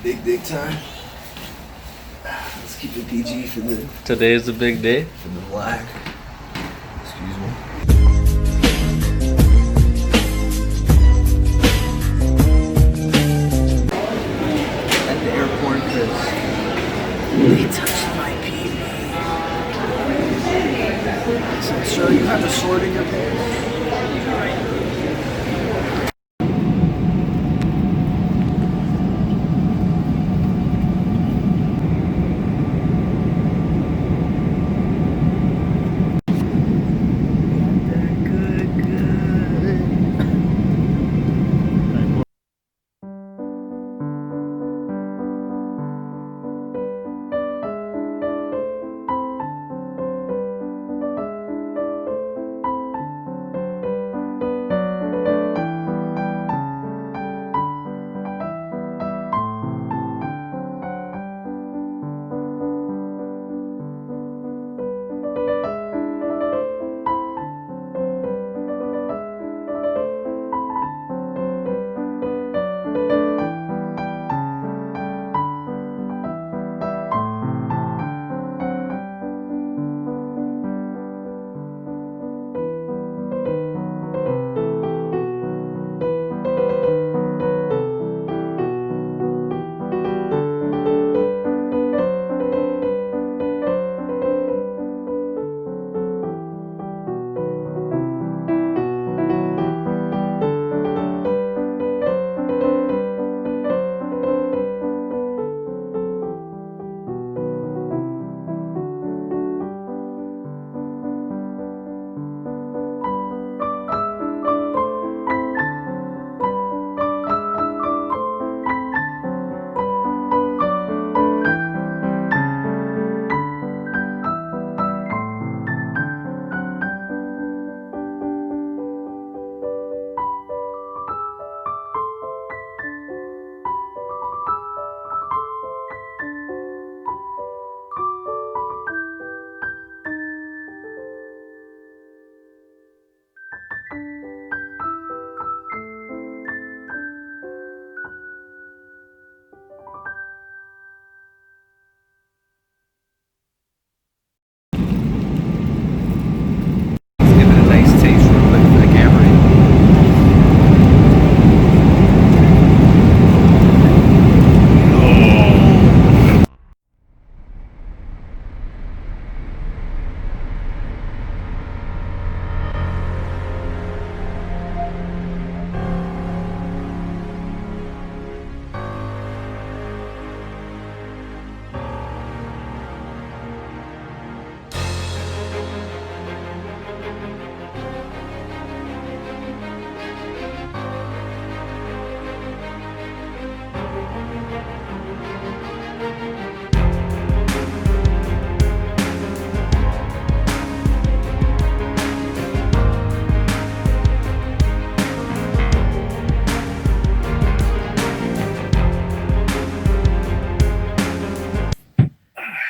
Big time. Let's keep it PG for the Today's the big day. for the black. Excuse me. At the airport because they touched my PB. I said, "Sir, you have a sword in your pants?" Give it a nice taste real quick for the camera.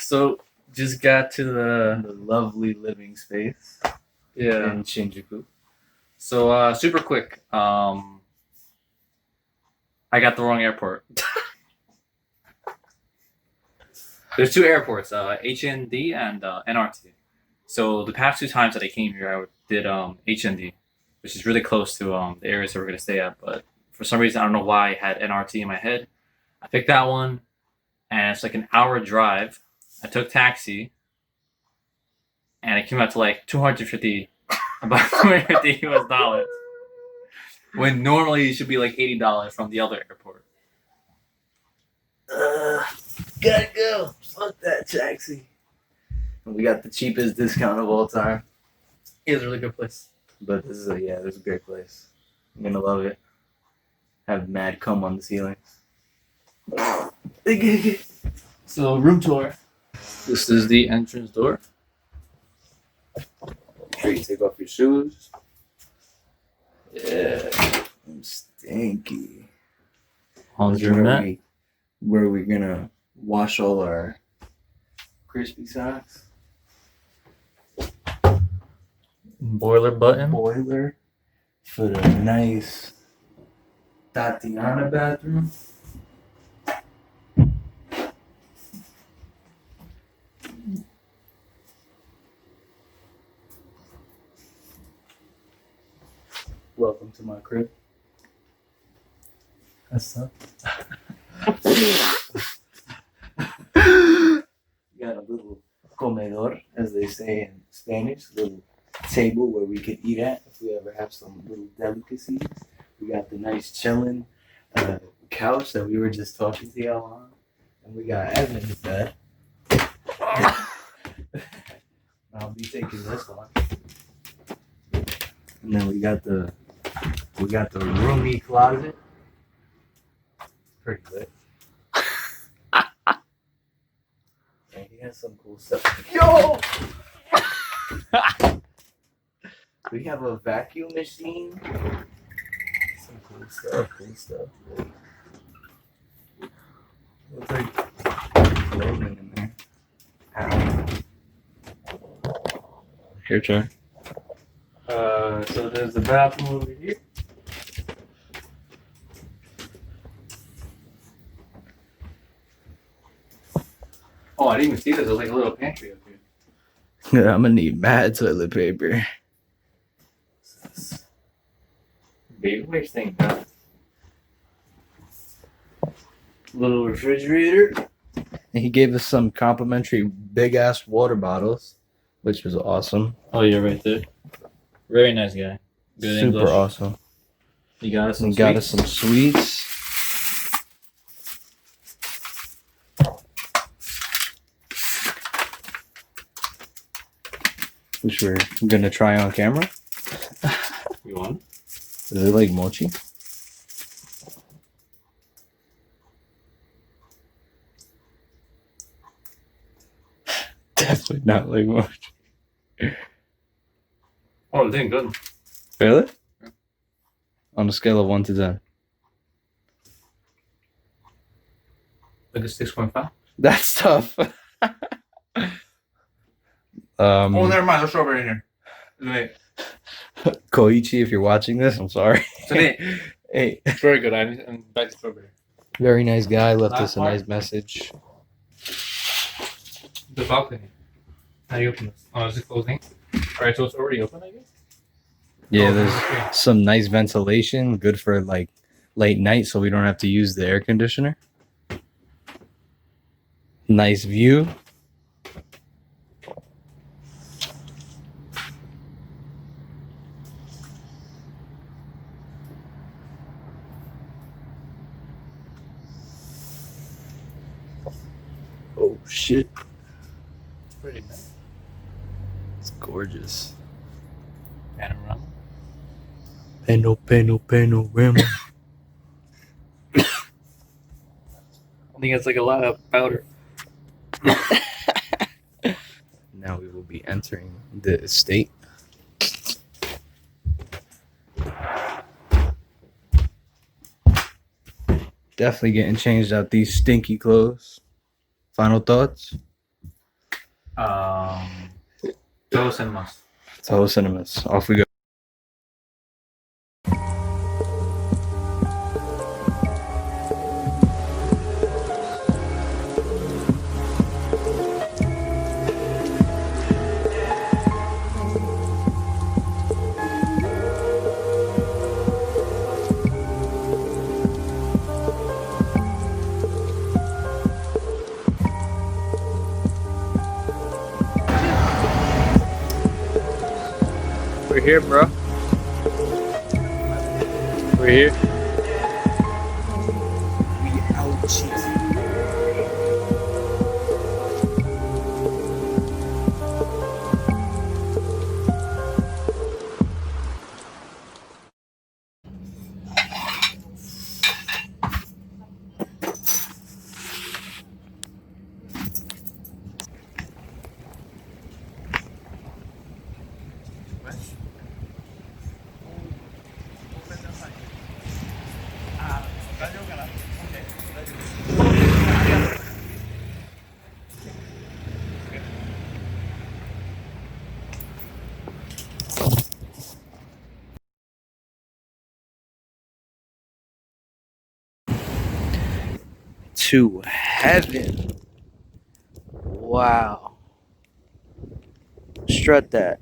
So just got to The lovely living space in Shinjuku. So super quick. I got the wrong airport. There's two airports, HND and NRT. So the past two times that I came here, I did HND, which is really close to the areas that we're gonna stay at. But for some reason, I don't know why I had NRT in my head. I picked that one, and it's like an hour drive. I took taxi, and it came out to like 250, about 250 US dollars. When normally it should be like $80 from the other airport. Gotta go. Fuck that taxi. And we got the cheapest discount of all time. It was a really good place. But this is this is a great place. I'm gonna love it. Have mad cum on the ceilings. So room tour. This is the entrance door. Make sure you take off your shoes. Yeah, I'm stinky. Laundromat. Where we're gonna wash all our crispy socks. Boiler button. Boiler for the nice Tatiana bathroom. my crib. That's tough. We got a little comedor, as they say in Spanish, a little table where we could eat at if we ever have some little delicacies. We got the nice chilling couch that we were just talking to y'all on. And we got Evan's bed. I'll be taking this one. And then we got the roomy closet. Pretty lit. And he has some cool stuff. Yo! We have a vacuum machine. Some cool stuff. Looks like clothing in there. Ow. Your turn. So there's the bathroom over here. Oh, I didn't even see this. There's like a little pantry up here. Yeah, I'm gonna need mad toilet paper. Baby wipes thing, bro. Little refrigerator. And he gave us some complimentary big ass water bottles, which was awesome. Oh, you're right there. Very nice guy. Good Super English. awesome. He got us some He got us some sweets. Which we're gonna try on camera. You want? Is it like mochi? Definitely not like mochi. Oh, it's ain't good. Really? Yeah. On a scale of 1 to 10. Like a 6.5. That's tough. Oh, never mind. There's strawberry in here. Wait. Koichi, if you're watching this, I'm sorry. It's an 8. Hey. It's very good. I'm back to strawberry. Very nice guy. Left Last us a part? nice message. The balcony. How do you open this? Oh, is it closing? Alright, so it's already open, I guess? Yeah, Oh, there's okay. some nice ventilation. Good for like late night so we don't have to use the air conditioner. Nice view. Oh shit. It's pretty nice. It's gorgeous. Panorama. Panorama. I think it's like a lot of powder. Now we will be entering the estate. Definitely getting changed out these stinky clothes. Final thoughts? Joe Cinemas. Toho Cinemas. Off we go. We're here, bro. We're here. We out here. To heaven. Wow. Strut that.